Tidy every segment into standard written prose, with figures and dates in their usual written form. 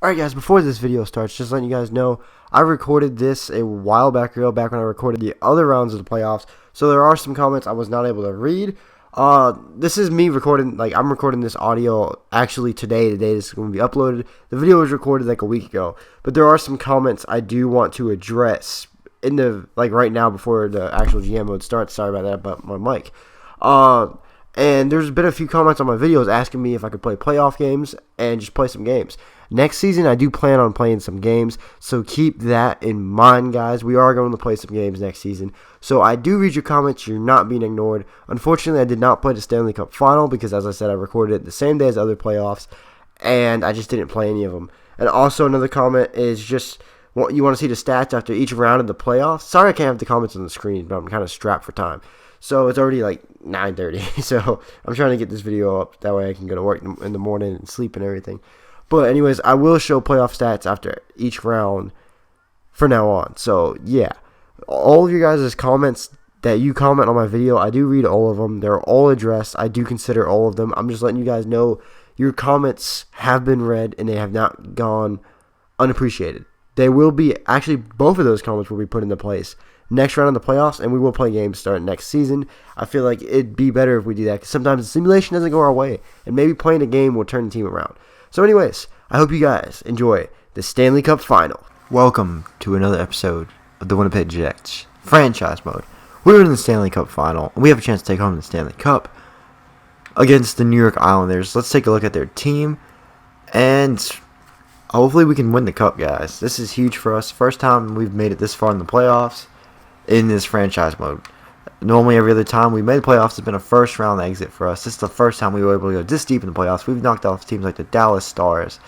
Alright guys, before this video starts, just letting you guys know, I recorded this a while back ago, back when I recorded the other rounds of the playoffs, so there are some comments I was not able to read. This is me recording, I'm recording this audio actually today, the day this is going to be uploaded. The video was recorded like a week ago, but there are some comments I do want to address in the, right now before the actual GM mode starts. Sorry about that, about my mic. And there's been a few comments on my videos asking me if I could play playoff games and just play some games. Next season, I do plan on playing some games, so keep that in mind, guys. We are going to play some games next season. So I do read your comments. You're not being ignored. Unfortunately, I did not play the Stanley Cup final because, as I said, I recorded it the same day as other playoffs, and I just didn't play any of them. And also another comment is just, you want to see the stats after each round of the playoffs? Sorry I can't have the comments on the screen, but I'm kind of strapped for time. So it's already like 9:30, so I'm trying to get this video up. That way I can go to work in the morning and sleep and everything. But anyways, I will show playoff stats after each round from now on. So yeah, all of you guys' comments that you comment on my video, I do read all of them. They're all addressed. I do consider all of them. I'm just letting you guys know your comments have been read and they have not gone unappreciated. They will be, actually both of those comments will be put into place next round of the playoffs, and we will play games starting next season. I feel like it'd be better if we do that, because sometimes the simulation doesn't go our way, and maybe playing a game will turn the team around. So anyways, I hope you guys enjoy the Stanley Cup final. Welcome to another episode of the Winnipeg Jets franchise mode. We're in the Stanley Cup final, and we have a chance to take home the Stanley Cup against the New York Islanders. Let's take a look at their team, and hopefully we can win the cup, guys. This is huge for us. First time we've made it this far in the playoffs in this franchise mode. Normally every other time we made the playoffs has been a first round exit for us. This is the first time we were able to go this deep in the playoffs. We've knocked off teams like the Dallas Stars,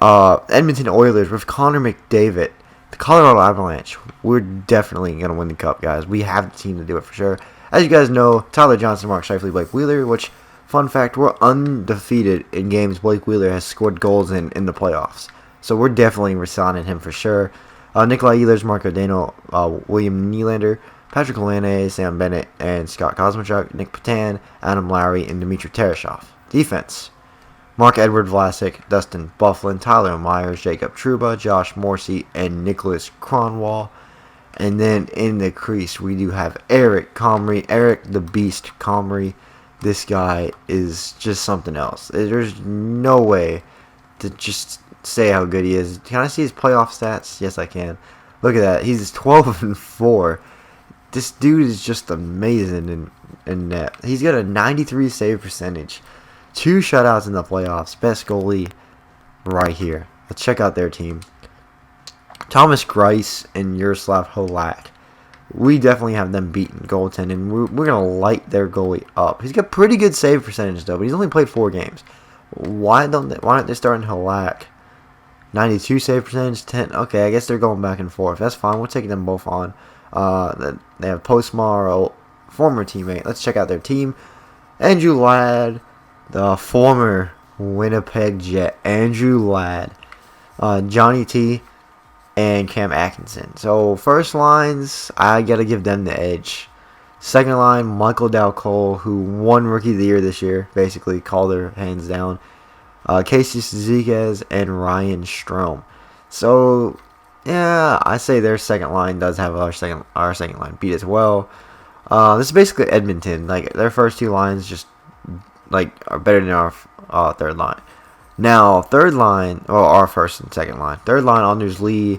Edmonton Oilers with Connor McDavid, the Colorado Avalanche. We're definitely going to win the cup, guys. We have the team to do it for sure. As you guys know, Tyler Johnson, Mark Scheifele, Blake Wheeler, which, fun fact, we're undefeated in games Blake Wheeler has scored goals in the playoffs. So we're definitely resigning him for sure. Nikolai Ehlers, Marco Dano, William Nylander, Patrick Laine, Sam Bennett, and Scott Kosmachuk, Nick Patan, Adam Lowry, and Dmitry Tereshov. Defense: Mark-Edward Vlasic, Dustin Byfuglien, Tyler Myers, Jacob Trouba, Josh Morrissey, and Nicholas Kronwall. And then in the crease, we do have Eric Comrie, Eric the Beast Comrie. This guy is just something else. There's no way to just say how good he is. Can I see his playoff stats? Yes, I can. Look at that. He's 12-4. This dude is just amazing in net. He's got a 93 save percentage. 2 shutouts in the playoffs. Best goalie right here. Let's check out their team. Thomas Greiss and Yaroslav Halak. We definitely have them beaten goaltending. We're going to light their goalie up. He's got pretty good save percentage, though, but he's only played 4 games. Why aren't they starting Halak? 92 save percentage, 10. Okay, I guess they're going back and forth. That's fine. We're taking them both on. They have Postma, former teammate. Let's check out their team. Andrew Ladd, the former Winnipeg Jet. Andrew Ladd, Johnny T, and Cam Atkinson. So first lines, I gotta give them the edge. Second line, Michael Dal-Cole, who won Rookie of the Year this year. Basically, Calder hands down. Casey Ciziquez and Ryan Strome. So yeah, I say their second line does have our second line beat as well. This is basically Edmonton. Their first 2 lines just are better than our third line. Now third line, or our first and second line. Third line, Anders Lee,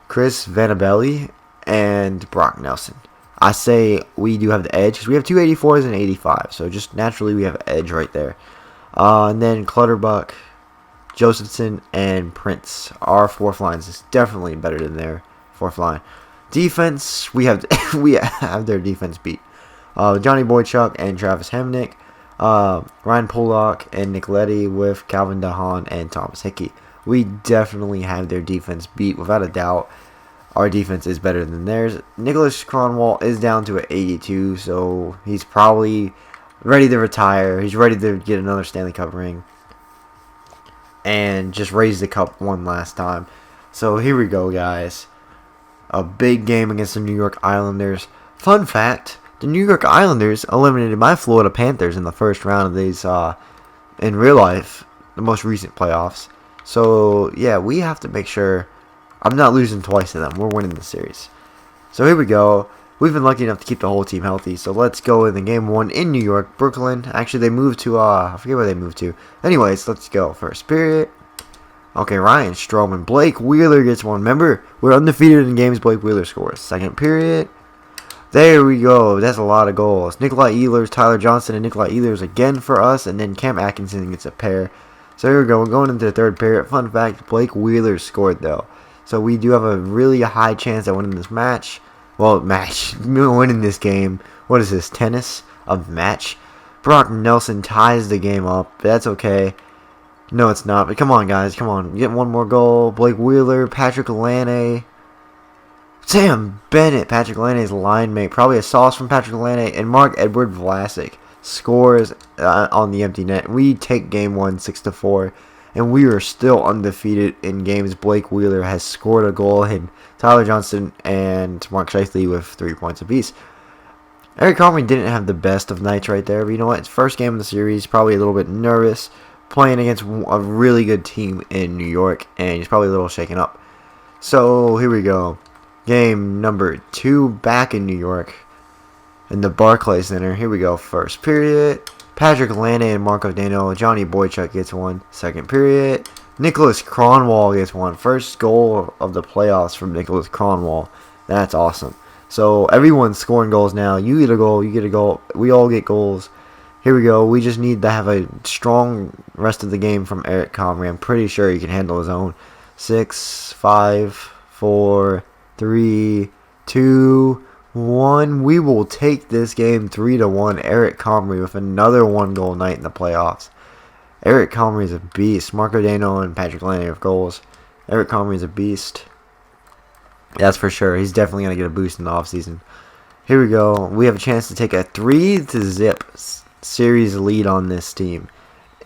Chris Vanabelli, and Brock Nelson. I say we do have the edge because we have 2 84s and 85. So just naturally we have an edge right there. And then Clutterbuck, Josephson, and Prince. Our fourth line is definitely better than their fourth line. Defense, we have their defense beat. Johnny Boychuk and Travis Hamnick, Ryan Pollock and Nick Leddy with Calvin DeHaan and Thomas Hickey. We definitely have their defense beat without a doubt. Our defense is better than theirs. Nicholas Kronwall is down to an 82, so he's probably ready to retire. He's ready to get another Stanley Cup ring and just raise the cup one last time. So here we go, guys. A big game against the New York Islanders. Fun fact, the New York Islanders eliminated my Florida Panthers in the first round of these, in real life, the most recent playoffs. So, yeah, we have to make sure I'm not losing twice to them. We're winning the series. So, here we go. We've been lucky enough to keep the whole team healthy. So, let's go in the game 1 in New York. Brooklyn. Actually, they moved to, I forget where they moved to. Anyways, let's go. First period. Okay, Ryan Stroman. Blake Wheeler gets one. Remember, we're undefeated in games Blake Wheeler scores. Second period. There we go. That's a lot of goals. Nikolai Ehlers, Tyler Johnson, and Nikolai Ehlers again for us. And then Cam Atkinson gets a pair. So here we go. We're going into the third period. Fun fact, Blake Wheeler scored, though. So we do have a really high chance at winning this match. Well, winning this game. What is this, tennis? A match? Brock Nelson ties the game up. That's okay. No, it's not. But come on, guys. Come on. Get one more goal. Blake Wheeler, Patrick Laine. Sam Bennett, Patrick Laine's line mate. Probably a sauce from Patrick Laine. And Mark-Edward Vlasic scores on the empty net. We take game 1 6-4. And we are still undefeated in games Blake Wheeler has scored a goal. And Tyler Johnson and Mark Scheifele with 3 points apiece. Eric Comrie didn't have the best of nights right there. But you know what? It's first game of the series. Probably a little bit nervous. Playing against a really good team in New York, and he's probably a little shaken up. So, here we go. Game number 2 back in New York in the Barclays Center. Here we go. First period. Patrick Laine and Marco Dano. Johnny Boychuk gets one. Second period. Nicholas Kronwall gets one. First goal of the playoffs from Nicholas Kronwall. That's awesome. So, everyone's scoring goals now. You get a goal. You get a goal. We all get goals. Here we go. We just need to have a strong rest of the game from Eric Comrie. I'm pretty sure he can handle his own. 6, 5, 4, 3, 2, 1. We will take this game 3-1. Eric Comrie with another 1-goal night in the playoffs. Eric Comrie is a beast. Marco Dano and Patrick Laine have goals. Eric Comrie is a beast. That's for sure. He's definitely going to get a boost in the offseason. Here we go. We have a chance to take a 3-0 series lead on this team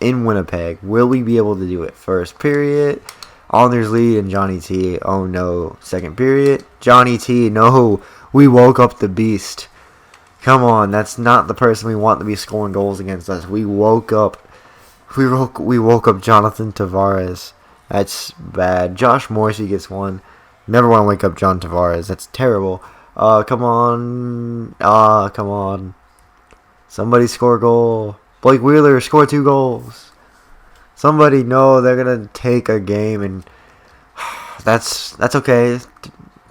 in Winnipeg. Will we be able to do it? First period. Honors lead and Johnny T. Oh no. Second period. Johnny T. No. We woke up the beast. Come on. That's not the person we want to be scoring goals against us. We woke up. We woke up Jonathan Tavares. That's bad. Josh Morrissey gets one. Never want to wake up John Tavares. That's terrible. Come on. Come on. Somebody score a goal. Blake Wheeler score 2 goals. Somebody know they're gonna take a game, and that's okay.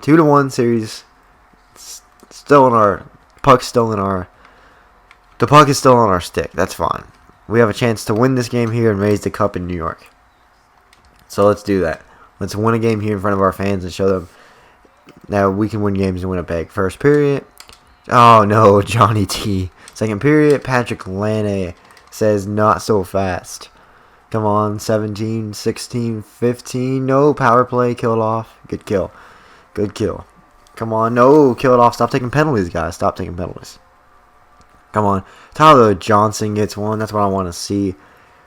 2-1 series. Still in our puck's still in our. The puck is still on our stick. That's fine. We have a chance to win this game here and raise the cup in New York. So let's do that. Let's win a game here in front of our fans and show them that we can win games in Winnipeg. First period. Oh no, Johnny T. Second period, Patrick Laine says not so fast. Come on, 17, 16, 15. No, power play, kill it off. Good kill. Good kill. Come on, no, kill it off. Stop taking penalties, guys. Stop taking penalties. Come on. Tyler Johnson gets one. That's what I want to see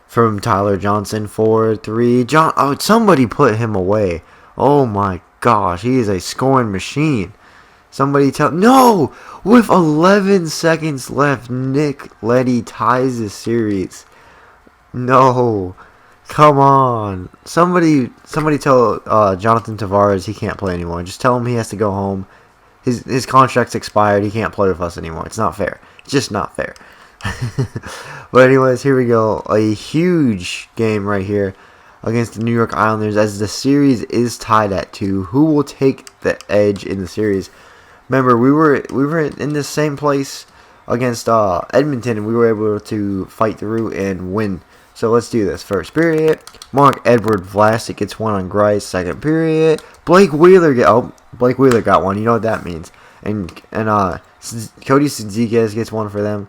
from Tyler Johnson. 4-3. Oh, somebody put him away. Oh my gosh, he is a scoring machine. Somebody tell... No! With 11 seconds left, Nick Leddy ties the series. No. Come on. Somebody tell Jonathan Tavares he can't play anymore. Just tell him he has to go home. His contract's expired. He can't play with us anymore. It's not fair. It's just not fair. But anyways, here we go. A huge game right here against the New York Islanders as the series is tied at 2. Who will take the edge in the series? Remember, we were in the same place against Edmonton, and we were able to fight through and win. So let's do this. First period, Mark-Edward Vlasic gets one on Grice. Second period, Blake Wheeler got one. You know what that means. And Cody Sudzikas gets one for them.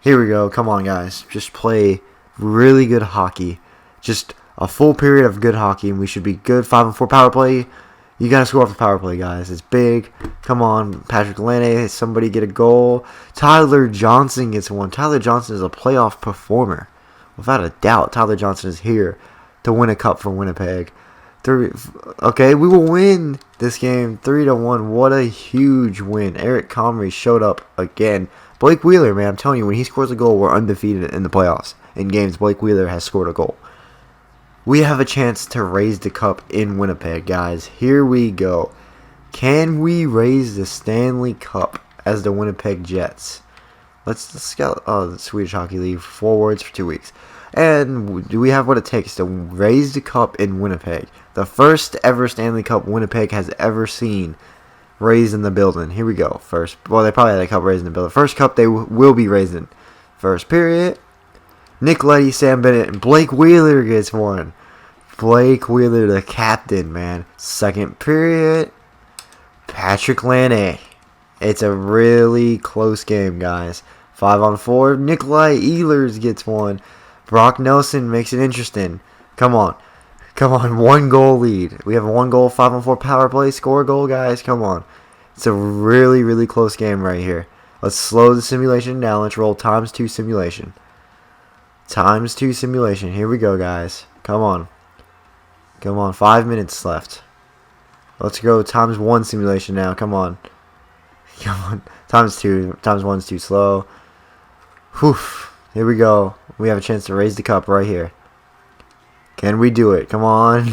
Here we go. Come on, guys. Just play really good hockey. Just a full period of good hockey, and we should be good. 5-4 power play. You got to score off the power play, guys. It's big. Come on. Patrick Laine, somebody get a goal. Tyler Johnson gets one. Tyler Johnson is a playoff performer. Without a doubt, Tyler Johnson is here to win a cup for Winnipeg. Okay, we will win this game 3-1. What a huge win. Eric Comrie showed up again. Blake Wheeler, man, I'm telling you, when he scores a goal, we're undefeated in the playoffs. In games, Blake Wheeler has scored a goal. We have a chance to raise the cup in Winnipeg, guys. Here we go. Can we raise the Stanley Cup as the Winnipeg Jets? Let's scout the Swedish Hockey League forwards for 2 weeks. And do we have what it takes to raise the cup in Winnipeg? The first ever Stanley Cup Winnipeg has ever seen raised in the building. Here we go. First, well, they probably had a cup raised in the building. First cup they will be raising. First period. Nick Leddy, Sam Bennett, and Blake Wheeler gets one. Blake Wheeler, the captain, man. Second period. Patrick Laine. It's a really close game, guys. 5-on-4. Nikolai Ehlers gets one. Brock Nelson makes it interesting. Come on. Come on. 1-goal lead. We have a 1-goal, 5-on-4 power play. Score a goal, guys. Come on. It's a really, really close game right here. Let's slow the simulation down. Let's roll ×2 simulation. ×2 simulation. Here we go, guys. Come on. Come on. 5 minutes left. Let's go ×1 simulation now. Come on. Come on. ×2. ×1's too slow. Whew. Here we go. We have a chance to raise the cup right here. Can we do it? Come on.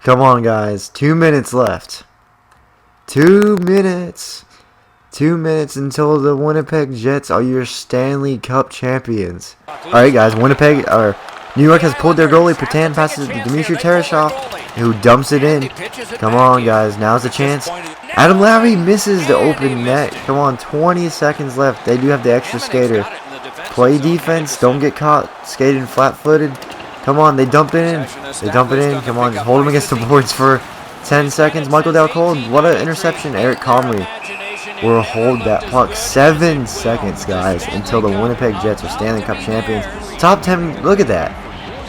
Come on, guys. 2 minutes left. 2 minutes. 2 minutes until the Winnipeg Jets are your Stanley Cup champions. Alright, guys. New York has pulled their goalie. Patan passes it to Dmitry Tereshov, who dumps it in. Come on, guys. Now's the chance. Adam Lowry misses the open net. Come on. 20 seconds left. They do have the extra skater. Play defense. Don't get caught skating flat-footed. Come on. They dump it in. They dump it in. Come on. Hold them against the boards for 10 seconds. Michael Delcold. What an interception. Eric Comrie will hold that puck. 7 seconds, guys, until the Winnipeg Jets are Stanley Cup champions. Top 10. Look at that.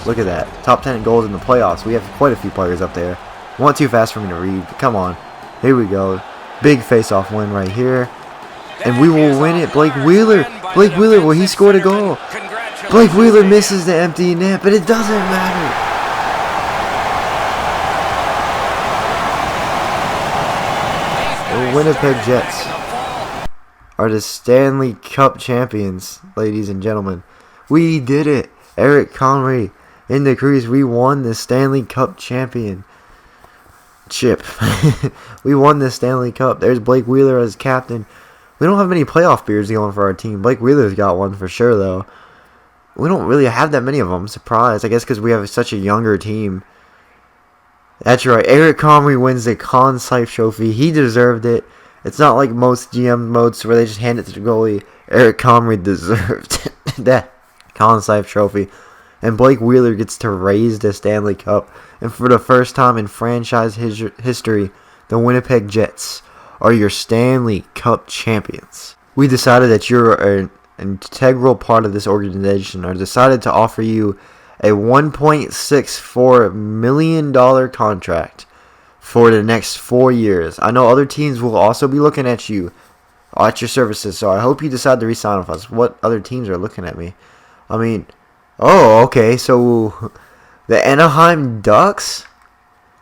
Look at that. Top 10 goals in the playoffs. We have quite a few players up there. One too fast for me to read. Come on. Here we go. Big face-off win right here. And we will win it. Blake Wheeler. Blake Wheeler, will he score a goal? Blake Wheeler misses the empty net, but it doesn't matter. The Winnipeg Jets are the Stanley Cup champions, ladies and gentlemen. We did it. Eric Comrie in the crease. We won the Stanley Cup championship. We won the Stanley Cup. There's Blake Wheeler as captain. We don't have many playoff beards going for our team. Blake Wheeler's got one for sure, though. We don't really have that many of them. Surprised, I guess, because we have such a younger team. That's right. Eric Comrie wins the Conn Seife Trophy. He deserved it. It's not like most GM modes where they just hand it to the goalie. Eric Comrie deserved that Conn Seife Trophy. And Blake Wheeler gets to raise the Stanley Cup. And for the first time in franchise history, the Winnipeg Jets are your Stanley Cup champions. We decided that you're an integral part of this organization. I decided to offer you a $1.64 million contract for the next 4 years. I know other teams will also be looking at you, at your services, so I hope you decide to re-sign with us. What other teams are looking at me? I mean, oh, okay, so the Anaheim Ducks,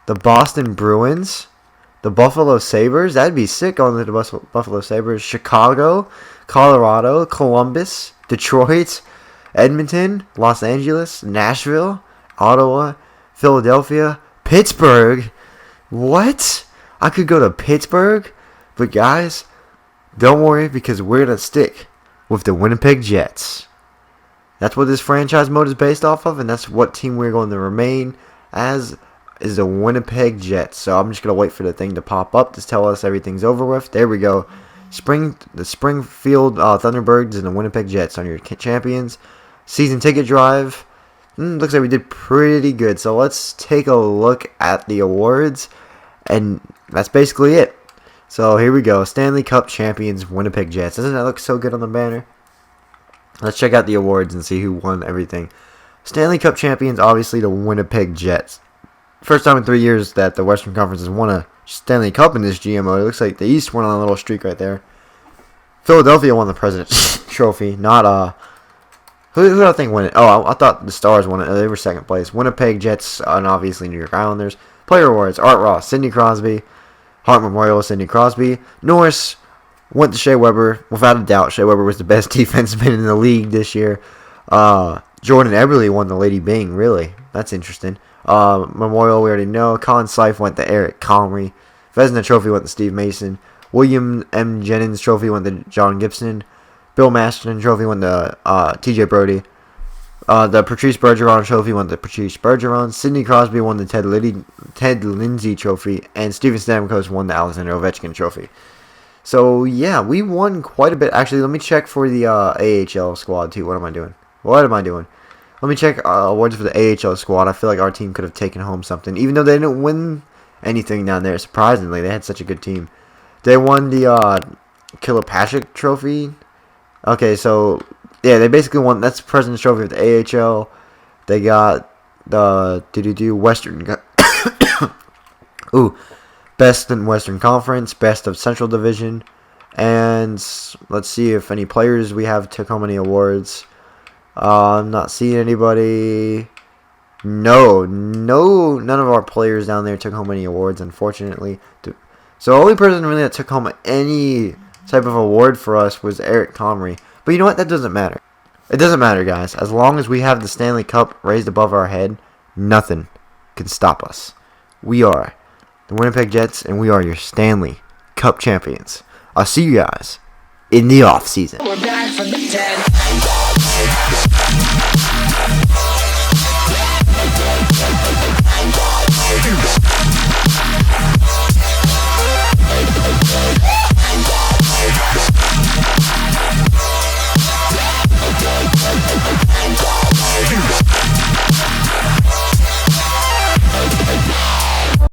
the Boston Bruins, the Buffalo Sabres, that'd be sick on the Buffalo Sabres, Chicago, Colorado, Columbus, Detroit, Edmonton, Los Angeles, Nashville, Ottawa, Philadelphia, Pittsburgh. What? I could go to Pittsburgh? But guys, don't worry, because we're going to stick with the Winnipeg Jets. That's what this franchise mode is based off of, and that's what team we're going to remain as, is the Winnipeg Jets. So I'm just going to wait for the thing to pop up to tell us everything's over with. There we go. The Springfield Thunderbirds and the Winnipeg Jets are your champions. Season ticket drive. Looks like we did pretty good. So let's take a look at the awards. And that's basically it. So here we go. Stanley Cup champions, Winnipeg Jets. Doesn't that look so good on the banner? Let's check out the awards and see who won everything. Stanley Cup champions, obviously the Winnipeg Jets. First time in 3 years that the Western Conference has won a Stanley Cup in this GMO. It looks like the East went on a little streak right there. Philadelphia won the President's Trophy. Not, who did I think won it? Oh, I thought the Stars won it. They were second place. Winnipeg Jets and obviously New York Islanders. Player awards. Art Ross, Sidney Crosby. Hart Memorial, Sidney Crosby. Norris went to Shea Weber. Without a doubt, Shea Weber was the best defenseman in the league this year. Jordan Eberle won the Lady Byng, really. That's interesting. Memorial, we already know. Conn Slife went to Eric Comrie. Vezina Trophy went to Steve Mason. William M. Jennings Trophy went to John Gibson. Bill Masterton Trophy went to T.J. Brody. The Patrice Bergeron Trophy went to Patrice Bergeron. Sidney Crosby won the Ted Lindsay Trophy. And Steven Stamkos won the Alexander Ovechkin Trophy. So, yeah, we won quite a bit. Actually, let me check for the AHL squad, too. What am I doing? Let me check awards for the AHL squad. I feel like our team could have taken home something. Even though they didn't win anything down there, surprisingly. They had such a good team. They won the Kilopashik Trophy. Okay, so, yeah, they basically won. That's the President's Trophy of the AHL. They got the Western. Best in Western Conference, best of Central Division. And let's see if any players we have took home any awards. I'm not seeing anybody. No, none of our players down there took home any awards, unfortunately. So the only person really that took home any type of award for us was Eric Comrie. But you know what? That doesn't matter. It doesn't matter, guys. As long as we have the Stanley Cup raised above our head, nothing can stop us. We are the Winnipeg Jets, and we are your Stanley Cup champions. I'll see you guys in the off season. We're back from the dead.